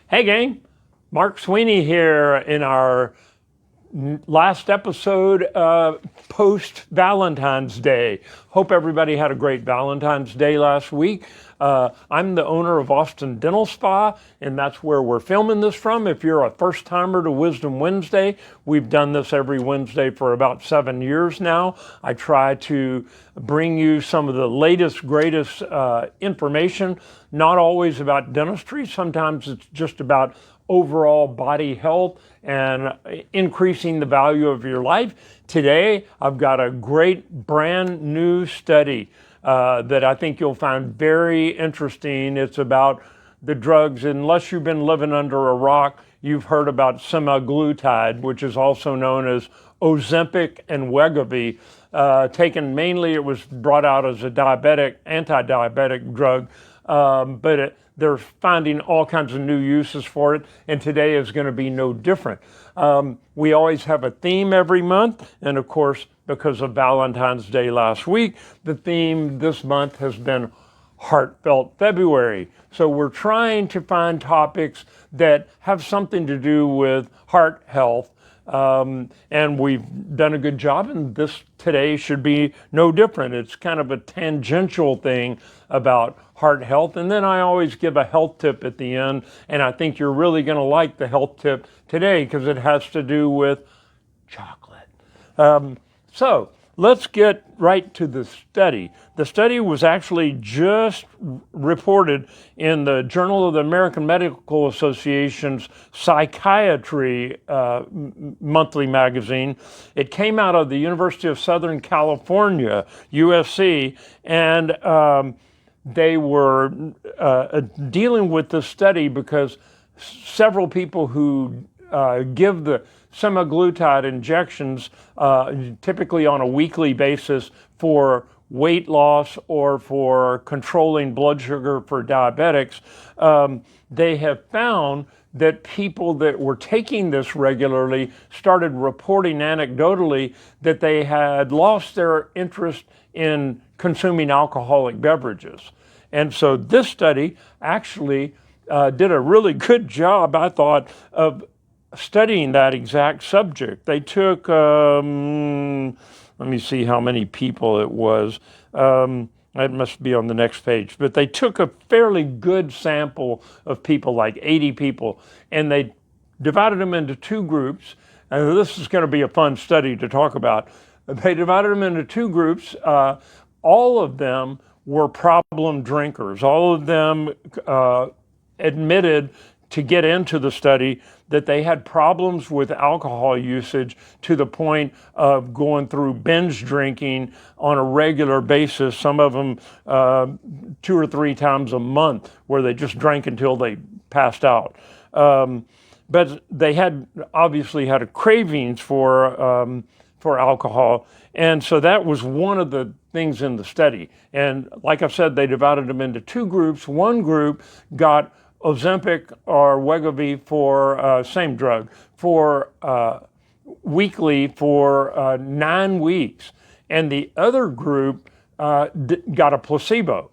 Hey gang, Mark Sweeney here in our last episode post Valentine's Day. Hope everybody had a great Valentine's Day last week. I'm the owner of Austin Dental Spa, and that's where we're filming this from. If you're a first timer to Wisdom Wednesday, we've done this every Wednesday for about 7 years now. I try to bring you some of the latest, greatest information, not always about dentistry. Sometimes it's just about overall body health and increasing the value of your life. Today, I've got a great brand new study that I think you'll find very interesting. It's about the drugs. Unless you've been living under a rock, you've heard about Semaglutide, which is also known as Ozempic and Wegovy. Taken mainly, it was brought out as a anti-diabetic drug, but they're finding all kinds of new uses for it, and today is going to be no different. We always have a theme every month, and of course, because of Valentine's Day last week, the theme this month has been Heartfelt February. So we're trying to find topics that have something to do with heart health, and we've done a good job, and this today should be no different. It's kind of a tangential thing about heart health, and then I always give a health tip at the end, and I think you're really going to like the health tip today because it has to do with chocolate. So let's get right to the study. The study was actually just reported in the Journal of the American Medical Association's Psychiatry monthly magazine. It came out of the University of Southern California, USC, and they were dealing with this study because several people who give the semaglutide injections, typically on a weekly basis for weight loss or for controlling blood sugar for diabetics, they have found that people that were taking this regularly started reporting anecdotally that they had lost their interest in consuming alcoholic beverages. And so this study actually did a really good job, I thought, of studying that exact subject. They took, let me see how many people it was. It must be on the next page. But they took a fairly good sample of people, like 80 people, and they divided them into two groups. And this is going to be a fun study to talk about. They divided them into two groups. All of them were problem drinkers. All of them admitted to get into the study that they had problems with alcohol usage to the point of going through binge drinking on a regular basis, some of them 2 or 3 times a month, where they just drank until they passed out. But they had obviously had a cravings for alcohol, and so that was one of the things in the study. And like I said, they divided them into two groups. One group got Ozempic or Wegovy for same drug for weekly for 9 weeks, and the other group got a placebo.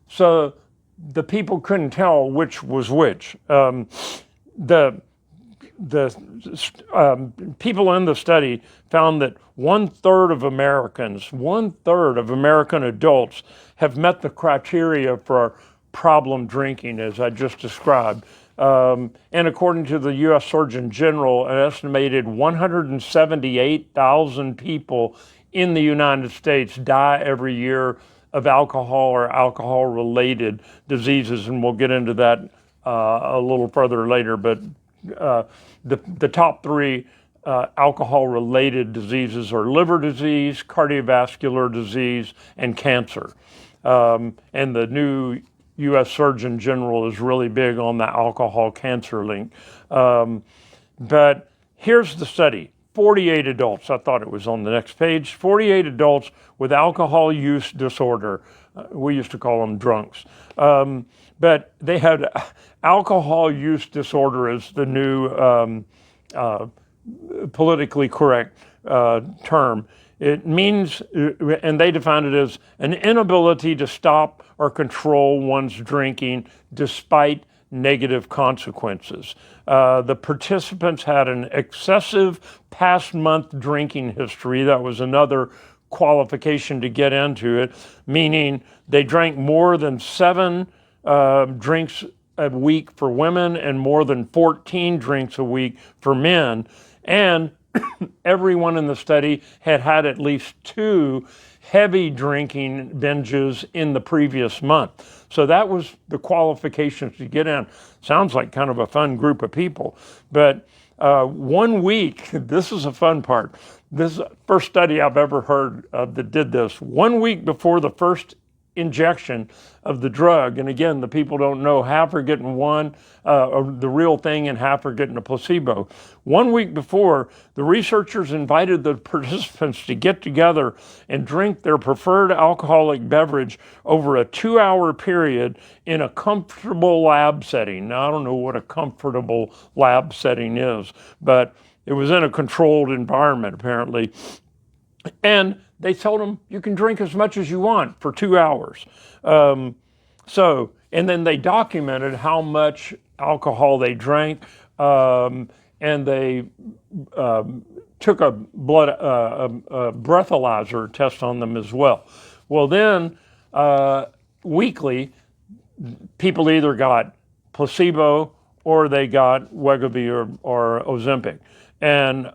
So the people couldn't tell which was which. The people in the study found that 1/3 of American adults have met the criteria for problem drinking, as I just described. And according to the U.S. Surgeon General, an estimated 178,000 people in the United States die every year of alcohol or alcohol-related diseases, and we'll get into that a little further later. But the top 3 alcohol-related diseases are liver disease, cardiovascular disease, and cancer. And the new U.S. Surgeon General is really big on the alcohol cancer link. But here's the study. 48 adults, I thought it was on the next page, 48 adults with alcohol use disorder. We used to call them drunks. But they had alcohol use disorder as the new politically correct term. It means, and they defined it as an inability to stop or control one's drinking despite negative consequences. The participants had an excessive past month drinking history. That was another qualification to get into it, meaning they drank more than 7 drinks a week for women and more than 14 drinks a week for men. And everyone in the study had had at least 2 heavy drinking binges in the previous month. So that was the qualifications to get in. Sounds like kind of a fun group of people. But 1 week, this is a fun part. This is the first study I've ever heard of that did this. 1 week before the first injection of the drug, and again, the people don't know, half are getting the real thing and half are getting a placebo. 1 week before, the researchers invited the participants to get together and drink their preferred alcoholic beverage over a 2-hour period in a comfortable lab setting. Now, I don't know what a comfortable lab setting is, but it was in a controlled environment, apparently. And they told them, you can drink as much as you want for 2 hours. And then they documented how much alcohol they drank, and they took a breathalyzer test on them as well. Well, then weekly, people either got placebo or they got Wegovy or Ozempic. And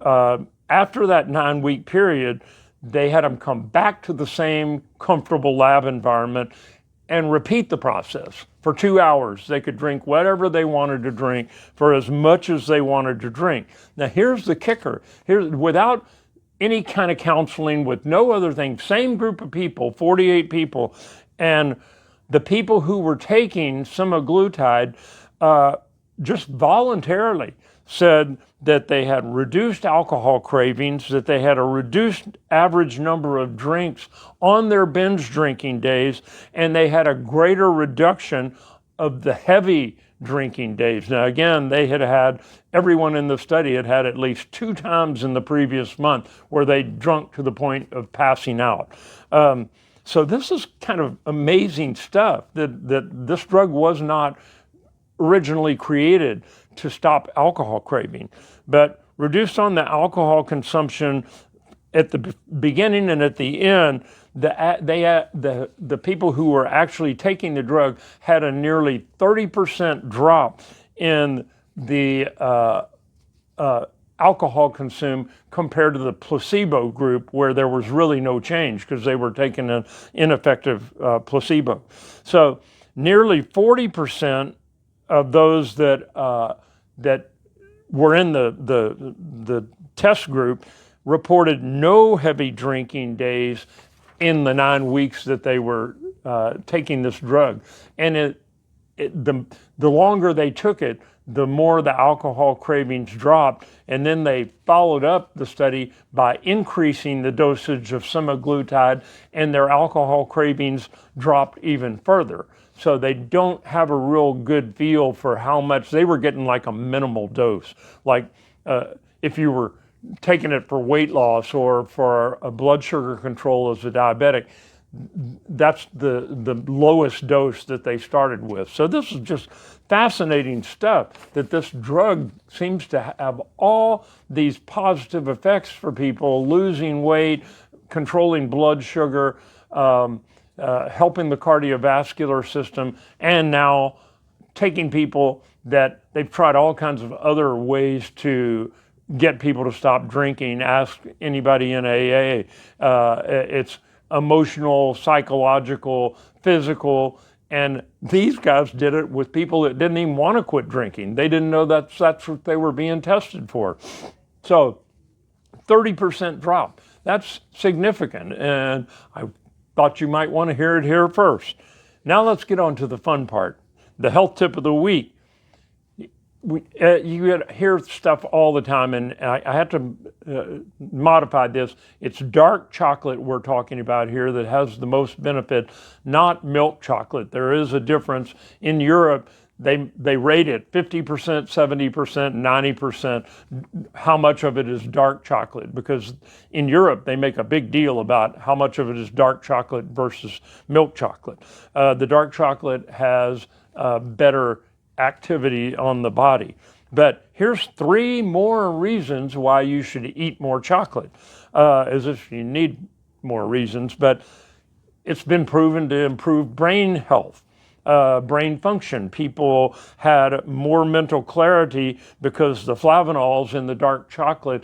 after that 9-week period, they had them come back to the same comfortable lab environment and repeat the process for 2 hours. They could drink whatever they wanted to drink for as much as they wanted to drink. Now, here's the kicker. Without any kind of counseling, with no other thing, same group of people, 48 people, and the people who were taking semaglutide just voluntarily said that they had reduced alcohol cravings, that they had a reduced average number of drinks on their binge drinking days, and they had a greater reduction of the heavy drinking days. Now, again, everyone in the study had had at least 2 times in the previous month where they drunk to the point of passing out. So this is kind of amazing stuff, that this drug was not originally created to stop alcohol craving, but reduced on the alcohol consumption at the beginning and at the end. The people who were actually taking the drug had a nearly 30% drop in the alcohol consumed compared to the placebo group, where there was really no change because they were taking an ineffective placebo. So nearly 40% of those that were in the test group reported no heavy drinking days in the 9 weeks that they were taking this drug. And the longer they took it, the more the alcohol cravings dropped. And then they followed up the study by increasing the dosage of semaglutide, and their alcohol cravings dropped even further. So they don't have a real good feel for how much. They were getting like a minimal dose. Like if you were taking it for weight loss or for a blood sugar control as a diabetic, that's the lowest dose that they started with. So this is just fascinating stuff, that this drug seems to have all these positive effects for people: losing weight, controlling blood sugar, helping the cardiovascular system, and now taking people that they've tried all kinds of other ways to get people to stop drinking. Ask anybody in AA. It's emotional, psychological, physical, and these guys did it with people that didn't even want to quit drinking. They didn't know that's what they were being tested for. So 30% drop. That's significant, and I thought you might want to hear it here first. Now let's get on to the fun part, the health tip of the week. You hear stuff all the time, and I had to modify this. It's dark chocolate we're talking about here that has the most benefit, not milk chocolate. There is a difference. In Europe, they rate it 50%, 70%, 90%, how much of it is dark chocolate, because in Europe they make a big deal about how much of it is dark chocolate versus milk chocolate. The dark chocolate has better activity on the body. But here's 3 more reasons why you should eat more chocolate, as if you need more reasons, but it's been proven to improve brain health, brain function. People had more mental clarity because the flavonols in the dark chocolate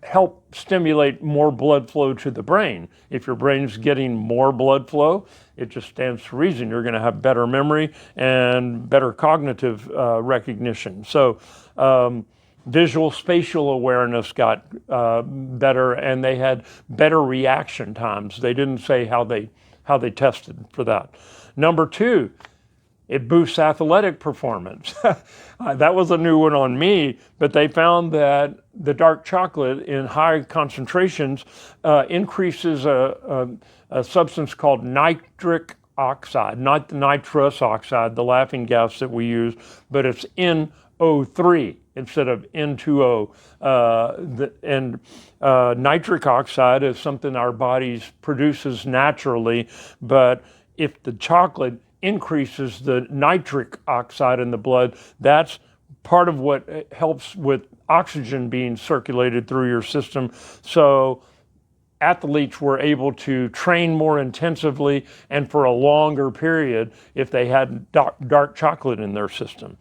help stimulate more blood flow to the brain. If your brain's getting more blood flow, it just stands to reason you're going to have better memory and better cognitive recognition. So visual spatial awareness got better, and they had better reaction times. They didn't say how they tested for that. Number 2, it boosts athletic performance. That was a new one on me, but they found that the dark chocolate in high concentrations increases a substance called nitric oxide, not the nitrous oxide, the laughing gas that we use, but it's NO3 instead of N2O. Nitric oxide is something our bodies produces naturally, but if the chocolate increases the nitric oxide in the blood, that's part of what helps with oxygen being circulated through your system. So athletes were able to train more intensively and for a longer period if they had dark chocolate in their system.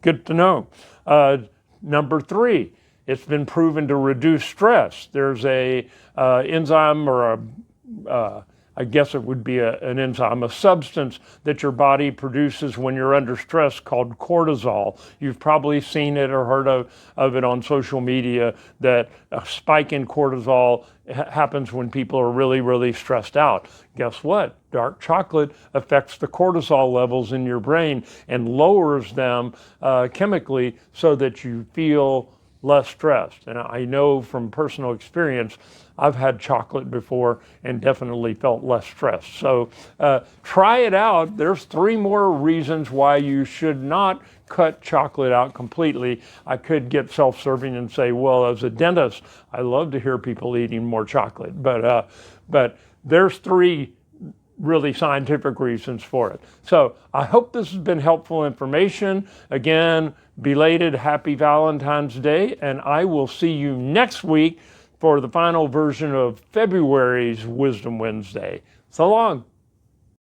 Good to know. Number 3, it's been proven to reduce stress. There's a enzyme, or I guess it would be an enzyme, a substance that your body produces when you're under stress called cortisol. You've probably seen it or heard of it on social media, that a spike in cortisol happens when people are really, really stressed out. Guess what? Dark chocolate affects the cortisol levels in your brain and lowers them chemically so that you feel less stressed. And I know from personal experience, I've had chocolate before and definitely felt less stressed. So try it out. There's 3 more reasons why you should not cut chocolate out completely. I could get self-serving and say, well, as a dentist, I love to hear people eating more chocolate. But there's 3 really scientific reasons for it. So I hope this has been helpful information. Again, belated Happy Valentine's Day, and I will see you next week for the final version of February's Wisdom Wednesday. So long.